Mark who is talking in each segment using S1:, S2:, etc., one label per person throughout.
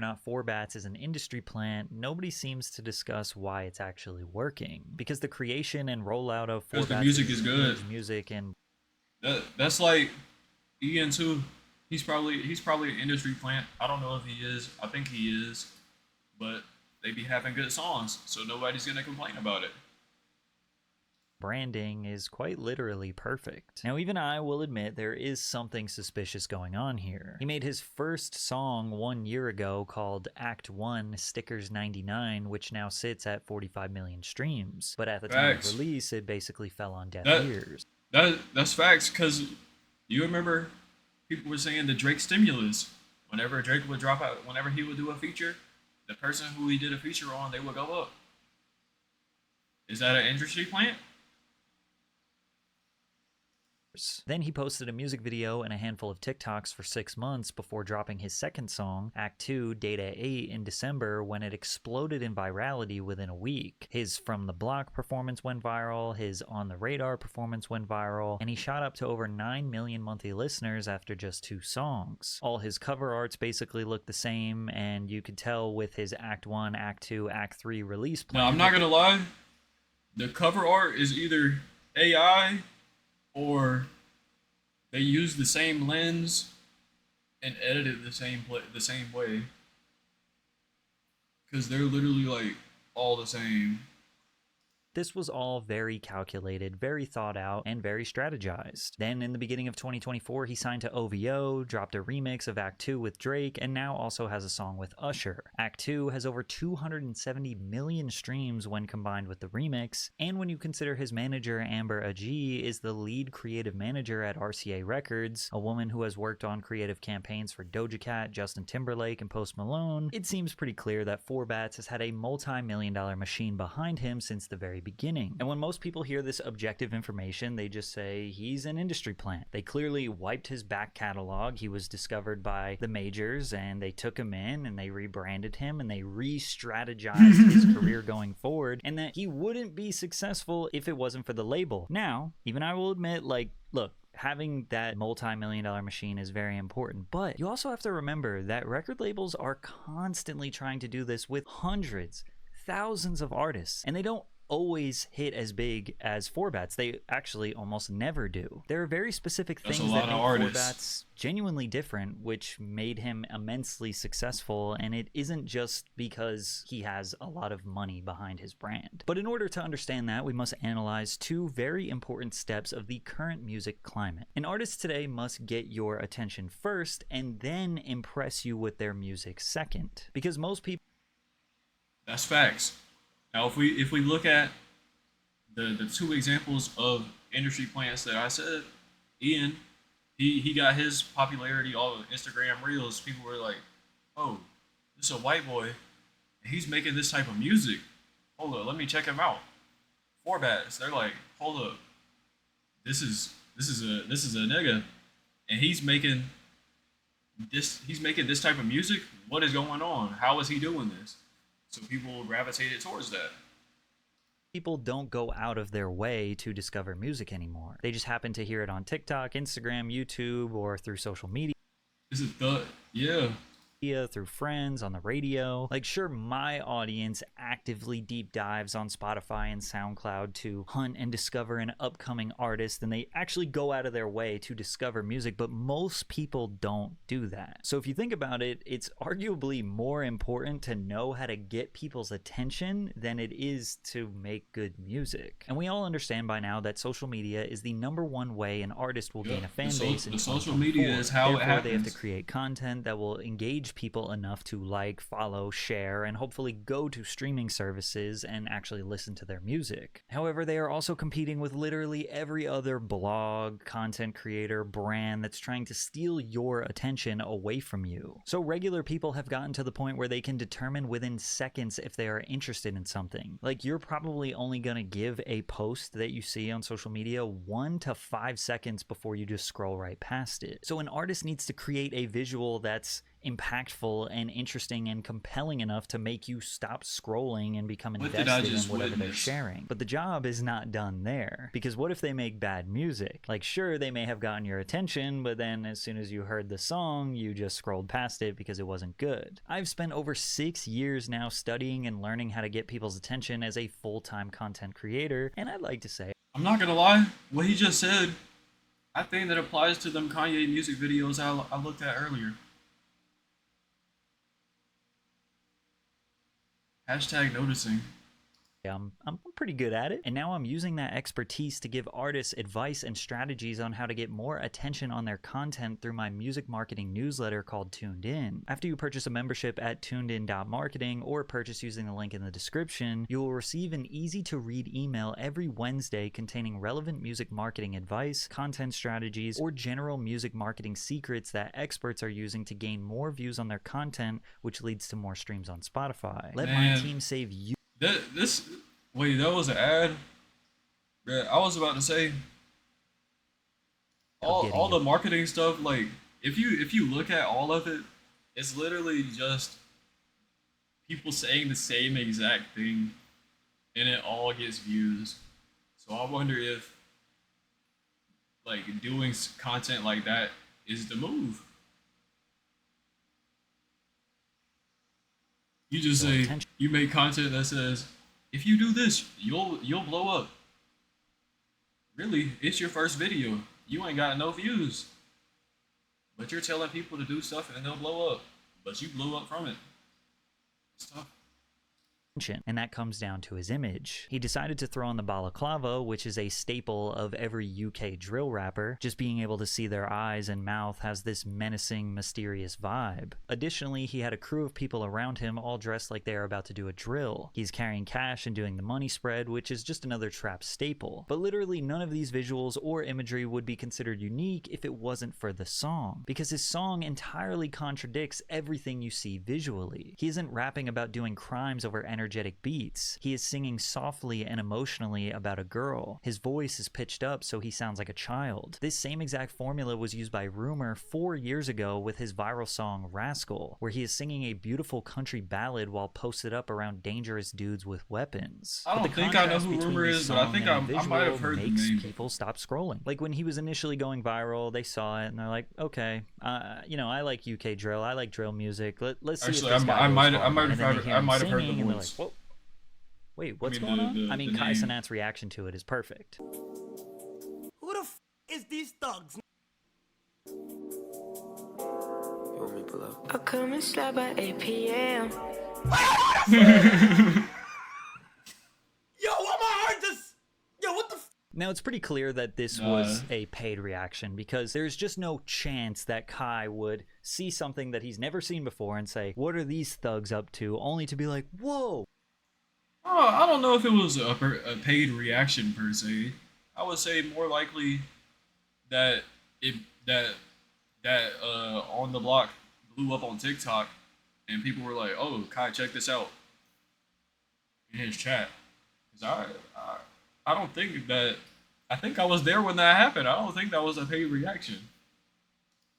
S1: not Forbats is an industry plant, nobody seems to discuss why it's actually working. Because the creation and rollout of
S2: Because the
S1: Forbats'
S2: music is good.
S1: image, music, and
S2: That's like Ian too. He's probably an industry plant. I don't know if he is. I think he is, but they be having good songs, so nobody's gonna complain about it.
S1: branding is quite literally perfect. Now, even I will admit there is something suspicious going on here. He made his first song 1 year ago called Act 1 Stickers 99, which now sits at 45 million streams. But at the time of
S2: Facts.
S1: release, it basically fell on deaf
S2: That
S1: ears.
S2: that's facts. Cause you remember people were saying the Drake stimulus. Whenever Drake would drop out, whenever he would do a feature, the person who he did a feature on, they would go up. Is that an industry plant?
S1: Then he posted a music video and a handful of TikToks for 6 months before dropping his second song, Act 2, Data 8, in December, when it exploded in virality within a week. His From the Block performance went viral, his On the Radar performance went viral, and he shot up to over 9 million monthly listeners after just 2 songs. All his cover arts basically look the same, and you could tell with his Act 1, Act 2, Act 3 release plan.
S2: Now I'm not gonna lie. The cover art is either AI or they use the same lens and edit it the same way because they're literally like all the same.
S1: This was all very calculated, very thought out, and very strategized. Then in the beginning of 2024, he signed to OVO, dropped a remix of Act 2 with Drake, and now also has a song with Usher. Act 2 has over 270 million streams when combined with the remix, and when you consider his manager Amber Ajee is the lead creative manager at RCA Records, a woman who has worked on creative campaigns for Doja Cat, Justin Timberlake, and Post Malone, it seems pretty clear that Forbats has had a multi-million-dollar machine behind him since the very beginning. And when most people hear this objective information, they just say he's an industry plant. They clearly wiped his back catalog. He was discovered by the majors and they took him in and they rebranded him and they re-strategized his career going forward, and that he wouldn't be successful if it wasn't for the label. Now, even I will admit, like, look, having that multi-million-dollar machine is very important, but you also have to remember that record labels are constantly trying to do this with hundreds, thousands of artists, and they don't always hit as big as Forbats. They actually almost never do. There are very specific
S2: That's
S1: things
S2: a
S1: that
S2: lot
S1: make
S2: of artists.
S1: Forbats genuinely different, which made him immensely successful, and it isn't just because he has a lot of money behind his brand. But in order to understand that, we must analyze 2 very important steps of the current music climate. An artist today must get your attention first and then impress you with their music second. Because most people
S2: That's facts. Now, if we look at the 2 examples of industry plants that I said, Ian, he got his popularity all of Instagram Reels. People were like, "Oh, this is a white boy, and he's making this type of music. Hold up, let me check him out." Forbats, they're like, "Hold up, this is a nigga, and he's making this type of music. What is going on? How is he doing this?" So people gravitated towards that.
S1: don't go out of their way to discover music anymore. They just happen to hear it on TikTok, Instagram, YouTube, or through social media.
S2: Is it the yeah?
S1: Through friends, on the radio. Like, sure, my audience actively deep dives on Spotify and SoundCloud to hunt and discover an upcoming artist, and they actually go out of their way to discover music, but most people don't do that. So if you think about it, it's arguably more important to know how to get people's attention than it is to make good music. And we all understand by now that social media is the #1 way an artist will gain a fan base in
S2: The social
S1: 2024.
S2: media is how it
S1: Therefore, they have to
S2: happens.
S1: create content that will engage people enough to like, follow, share, and hopefully go to streaming services and actually listen to their music. However, they are also competing with literally every other blog, content creator, brand that's trying to steal your attention away from you. So regular people have gotten to the point where they can determine within seconds if they are interested in something. Like, you're probably only gonna give a post that you see on social media 1 to 5 seconds before you just scroll right past it. So an artist needs to create a visual that's impactful and interesting and compelling enough to make you stop scrolling and become
S2: What did I
S1: invested in
S2: just
S1: whatever they're
S2: witness?
S1: sharing. But the job is not done there, because what if they make bad music? Like, sure, they may have gotten your attention, but then as soon as you heard the song, you just scrolled past it because it wasn't good. I've spent over 6 years now studying and learning how to get people's attention as a full-time content creator, and I'd like to say,
S2: I'm not gonna lie, what he just said, I think that applies to them Kanye music videos I looked at earlier. Hashtag noticing.
S1: I'm pretty good at it, and now I'm using that expertise to give artists advice and strategies on how to get more attention on their content through my music marketing newsletter called Tuned In. After you purchase a membership at tunedin.marketing or purchase using the link in the description, you will receive an easy-to-read email every Wednesday containing relevant music marketing advice, content strategies, or general music marketing secrets that experts are using to gain more views on their content, which leads to more streams on Spotify. Let my team save you.
S2: Wait, that was an ad? Yeah, I was about to say all the marketing stuff, like if you look at all of it, it's literally just people saying the same exact thing and it all gets views. So I wonder if like doing content like that is the move. You just say you make content that says if you do this, you'll blow up. Really, it's your first video. You ain't got no views. But you're telling people to do stuff and they'll blow up. But you blew up from it. It's tough.
S1: And that comes down to his image. He decided to throw on the balaclava, which is a staple of every UK drill rapper. Just being able to see their eyes and mouth has this menacing, mysterious vibe. Additionally, he had a crew of people around him all dressed like they are about to do a drill. He's carrying cash and doing the money spread, which is just another trap staple. But literally none of these visuals or imagery would be considered unique if it wasn't for the song, because his song entirely contradicts everything you see visually. He isn't rapping about doing crimes over energetic beats. He is singing softly and emotionally about a girl. His voice is pitched up so he sounds like a child. This same exact formula was used by Rumor 4 years ago with his viral song Rascal, where he is singing a beautiful country ballad while posted up around dangerous dudes with weapons.
S2: I don't think I know who Rumor is, but I think I might have heard the name.
S1: People stop scrolling. Like when he was initially going viral, they saw it and they're like, okay, you know, I like UK drill, I like drill music. Let's see.
S2: Actually, I might have heard the voice.
S1: Like, wait, what's going on? I mean, Kai Cenat's reaction to it is perfect.
S3: Who the f is these thugs?
S4: You want me to pull up? I'll come and slap by 8 p.m.
S3: Yo, I'ma heard this. Yo, what the f?
S1: Now, it's pretty clear that this was a paid reaction, because there's just no chance that Kai would see something that he's never seen before and say, what are these thugs up to, only to be like, whoa.
S2: Oh, I don't know if it was a paid reaction per se. I would say more likely that On the Block blew up on TikTok and people were like, "Oh, Kai, check this out," in his chat. Because I don't think that. I think I was there when that happened. I don't think that was a paid reaction.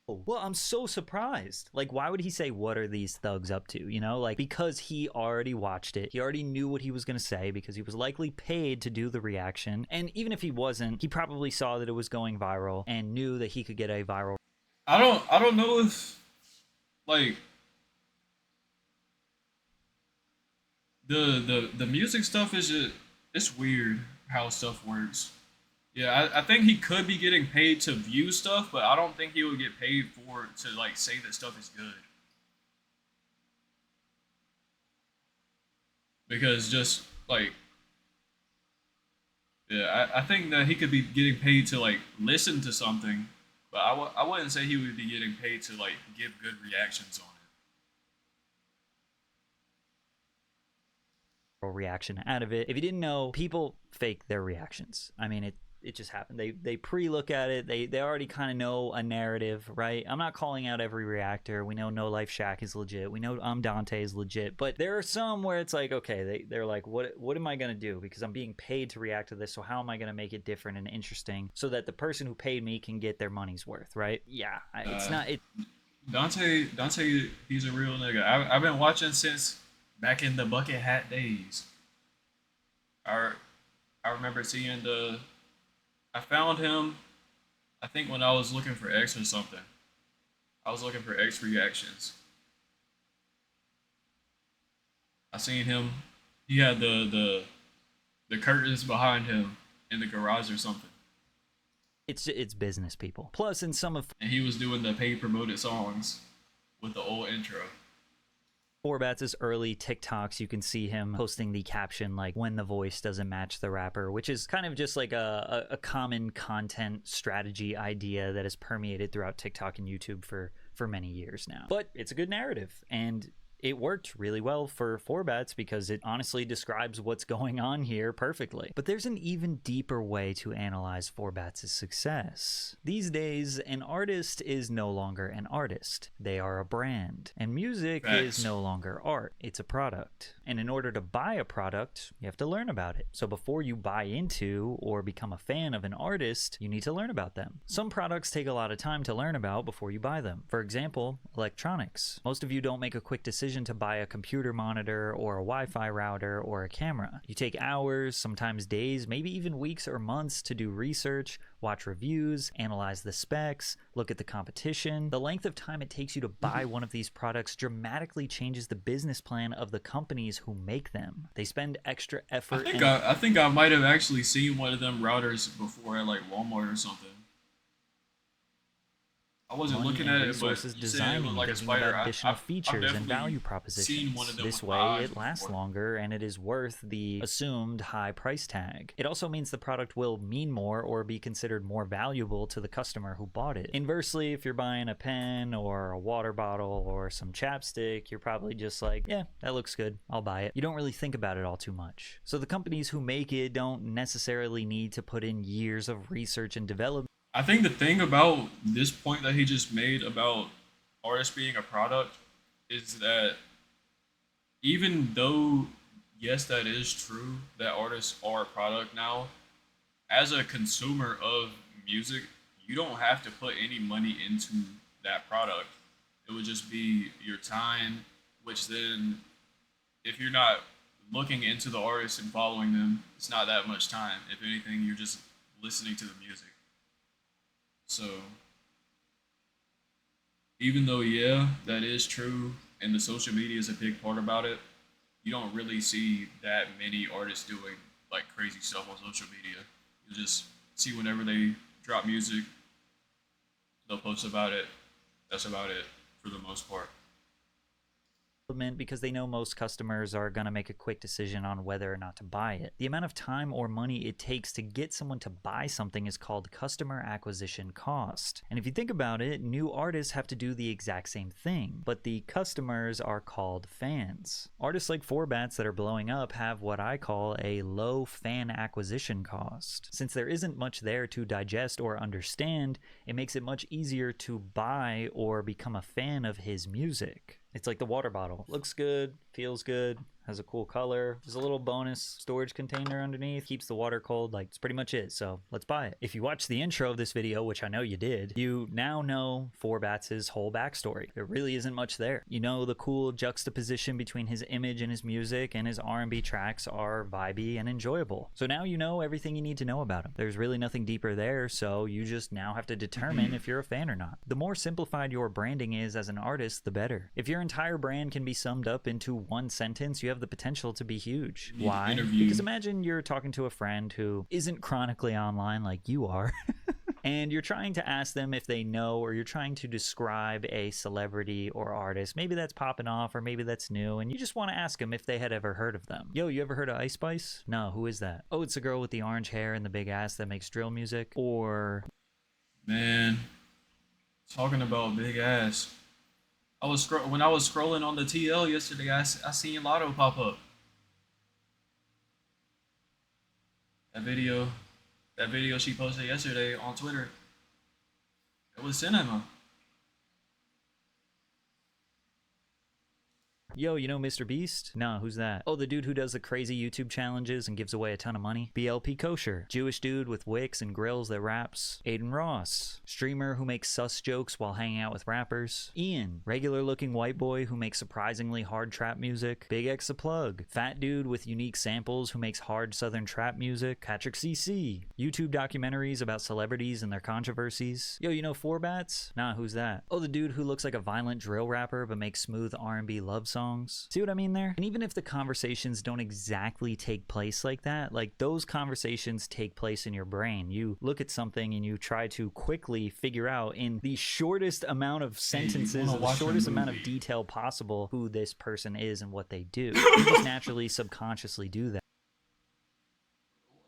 S1: Well, I'm so surprised. Like, why would he say, what are these thugs up to? You know, like, because he already watched it. He already knew what he was going to say because he was likely paid to do the reaction. And even if he wasn't, he probably saw that it was going viral and knew that he could get a viral.
S2: I don't know if, like, the music stuff is just, it's weird how stuff works. Yeah, I think he could be getting paid to view stuff, but I don't think he would get paid to like say that stuff is good. Because just like, yeah, I think that he could be getting paid to like listen to something, but I wouldn't say he would be getting paid to like give good reactions on it.
S1: Reaction out of it. If you didn't know, people fake their reactions. I mean, it just happened. They pre-look at it. They already kind of know a narrative, right? I'm not calling out every reactor. We know No Life Shack is legit. We know Dante is legit. But there are some where it's like, okay, they're like, what am I going to do? Because I'm being paid to react to this, so how am I going to make it different and interesting so that the person who paid me can get their money's worth, right? Yeah, it's not...
S2: Dante, he's a real nigga. I've been watching since back in the bucket hat days. I I remember seeing the. I found him. I think when I was looking for X or something. I was looking for X reactions. I seen him. He had the curtains behind him in the garage or something,
S1: It's business, people. Plus, in some of
S2: and he was doing the paid promoted songs with the old intro.
S1: Forbats' early TikToks, you can see him posting the caption like when the voice doesn't match the rapper, which is kind of just like a common content strategy idea that has permeated throughout TikTok and YouTube for many years now. But it's a good narrative, and it worked really well for Forbats because it honestly describes what's going on here perfectly. But there's an even deeper way to analyze Forbats' success. These days, an artist is no longer an artist. They are a brand. And music
S2: Facts.
S1: is no longer art. It's a product. And in order to buy a product, you have to learn about it. So before you buy into or become a fan of an artist, you need to learn about them. Some products take a lot of time to learn about before you buy them. For example, electronics. Most of you don't make a quick decision to buy a computer monitor or a Wi-Fi router or a camera. You take hours, sometimes days, maybe even weeks or months to do research, watch reviews, analyze the specs, look at the competition. The length of time it takes you to buy one of these products dramatically changes the business plan of the companies who make them. They spend extra effort.
S2: I think I might have actually seen one of them routers before at like Walmart or something. I wasn't looking at it, but
S1: resources
S2: you said it
S1: designing,
S2: looked like a
S1: thinking
S2: spider.
S1: about additional
S2: I've
S1: features and
S2: definitely
S1: value
S2: seen
S1: propositions.
S2: one of them
S1: This
S2: with my
S1: way,
S2: eyes
S1: it lasts
S2: before.
S1: longer and it is worth the assumed high price tag. It also means the product will mean more or be considered more valuable to the customer who bought it. Inversely, if you're buying a pen or a water bottle or some chapstick, you're probably just like, yeah, that looks good, I'll buy it. You don't really think about it all too much. So the companies who make it don't necessarily need to put in years of research and development.
S2: I think the thing about this point that he just made about artists being a product is that even though, yes, that is true, that artists are a product now, as a consumer of music, you don't have to put any money into that product. It would just be your time, which then, if you're not looking into the artists and following them, it's not that much time. If anything, you're just listening to the music. So, even though, yeah, that is true, and the social media is a big part about it, you don't really see that many artists doing like crazy stuff on social media. You just see whenever they drop music, they'll post about it. That's about it for the most part.
S1: Because they know most customers are going to make a quick decision on whether or not to buy it. The amount of time or money it takes to get someone to buy something is called customer acquisition cost. And if you think about it, new artists have to do the exact same thing, but the customers are called fans. Artists like Forbats that are blowing up have what I call a low fan acquisition cost. Since there isn't much there to digest or understand, it makes it much easier to buy or become a fan of his music. It's like the water bottle. Looks good, feels good, has a cool color. There's a little bonus storage container underneath, keeps the water cold. Like, it's pretty much it, so let's buy it. If you watched the intro of this video, which I know you did, you now know Forbats' whole backstory. There really isn't much there. You know the cool juxtaposition between his image and his music, and his R&B tracks are vibey and enjoyable. So now you know everything you need to know about him. There's really nothing deeper there, so you just now have to determine if you're a fan or not. The more simplified your branding is as an artist, the better. If your entire brand can be summed up into one sentence, you have the potential to be huge. Why? Because imagine you're talking to a friend who isn't chronically online like you are, and you're trying to ask them if they know, or you're trying to describe a celebrity or artist. Maybe that's popping off, or maybe that's new, and you just want to ask them if they had ever heard of them. Yo, you ever heard of Ice Spice? No, who is that? Oh, it's the girl with the orange hair and the big ass that makes drill music. Or...
S2: Man, talking about big ass. When I was scrolling on the TL yesterday, I seen Lotto pop up. That video she posted yesterday on Twitter. It was cinema.
S1: Yo, you know Mr. Beast? Nah, who's that? Oh, the dude who does the crazy YouTube challenges and gives away a ton of money? BLP Kosher. Jewish dude with wicks and grills that raps. Aiden Ross. Streamer who makes sus jokes while hanging out with rappers. Ian. Regular looking white boy who makes surprisingly hard trap music. Big X a plug. Fat dude with unique samples who makes hard southern trap music. Patrick CC. YouTube documentaries about celebrities and their controversies. Yo, you know Four Bats? Nah, who's that? Oh, the dude who looks like a violent drill rapper but makes smooth R&B love songs. See what I mean there? And even if the conversations don't exactly take place like that, like those conversations take place in your brain. You look at something and you try to quickly figure out in the shortest amount of sentences, the shortest amount of detail possible who this person is and what they do. You just naturally, subconsciously do that.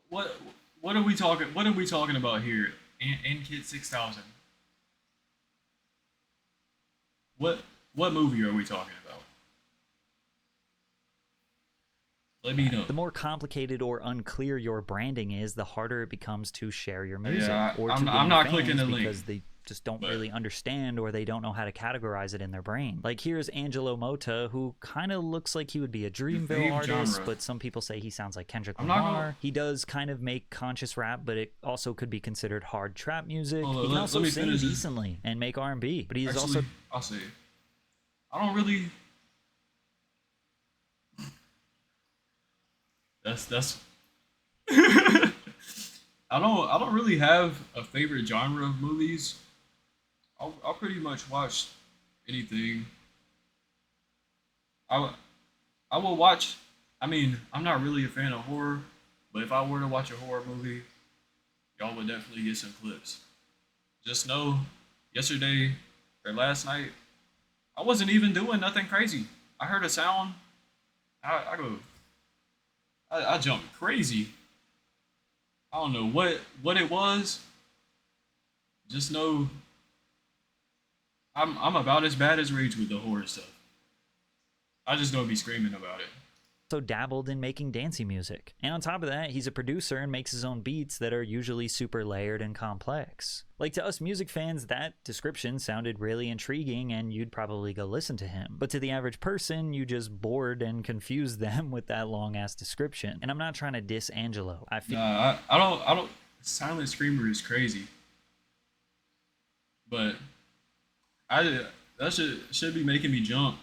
S2: What are we talking about here? Kid 6000. What movie are we talking about? Let me know.
S1: The more complicated or unclear your branding is, the harder it becomes to share your music.
S2: Yeah,
S1: or to
S2: I'm not clicking the link
S1: because they just don't really understand, or they don't know how to categorize it in their brain. Like here's Angelo Mota, who kind of looks like he would be a Dreamville artist, but some people say he sounds like Kendrick Lamar. He does kind of make conscious rap, but it also could be considered hard trap music. He can also sing decently and make R&B, but he's also...
S2: I'll say, I don't really... That's I don't really have a favorite genre of movies. I'll pretty much watch anything. I will watch. I mean, I'm not really a fan of horror, but if I were to watch a horror movie, y'all would definitely get some clips. Just know, yesterday or last night, I wasn't even doing nothing crazy. I heard a sound. I go. I jumped crazy. I don't know what it was. Just know I'm about as bad as Rage with the horror stuff. I just don't be screaming about it.
S1: So dabbled in making dancey music. And on top of that, he's a producer and makes his own beats that are usually super layered and complex. Like to us music fans, that description sounded really intriguing and you'd probably go listen to him. But to the average person, you just bored and confused them with that long ass description. And I'm not trying to diss Angelo. I
S2: don't. Silent Screamer is crazy. But that should be making me jump.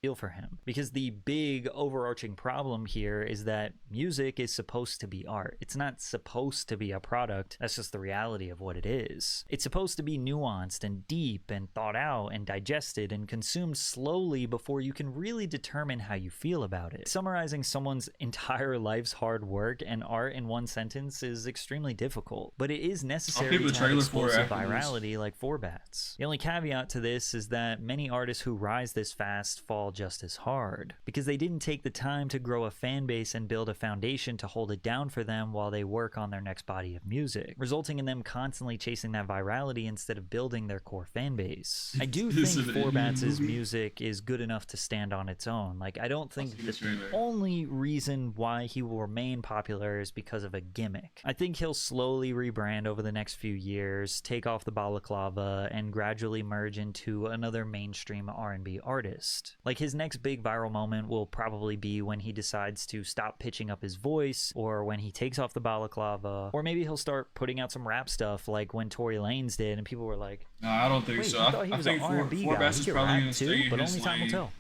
S1: Feel for him, because the big overarching problem here is that music is supposed to be art. It's not supposed to be a product. That's just the reality of what it is. It's supposed to be nuanced and deep and thought out and digested and consumed slowly before you can really determine how you feel about it. Summarizing someone's entire life's hard work and art in one sentence is extremely difficult, but it is necessary to have explosive virality like Four Bats. The only caveat to this is that many artists who rise this fast fall just as hard, because they didn't take the time to grow a fan base and build a foundation to hold it down for them while they work on their next body of music, resulting in them constantly chasing that virality instead of building their core fan base. I do think Four Bats' music is good enough to stand on its own. Like, I don't think that the only reason why he will remain popular is because of a gimmick. I think he'll slowly rebrand over the next few years, take off the balaclava, and gradually merge into another mainstream R&B artist. Like, his next big viral moment will probably be when he decides to stop pitching up his voice, or when he takes off the balaclava, or maybe he'll start putting out some rap stuff like when Tory Lanez did and people were like,
S2: no, I don't think so. I think Four Bats is probably going to stay in
S1: but
S2: his
S1: only time will tell.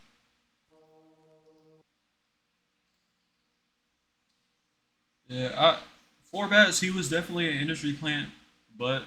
S2: Yeah, Four Bats, he was definitely an industry plant, but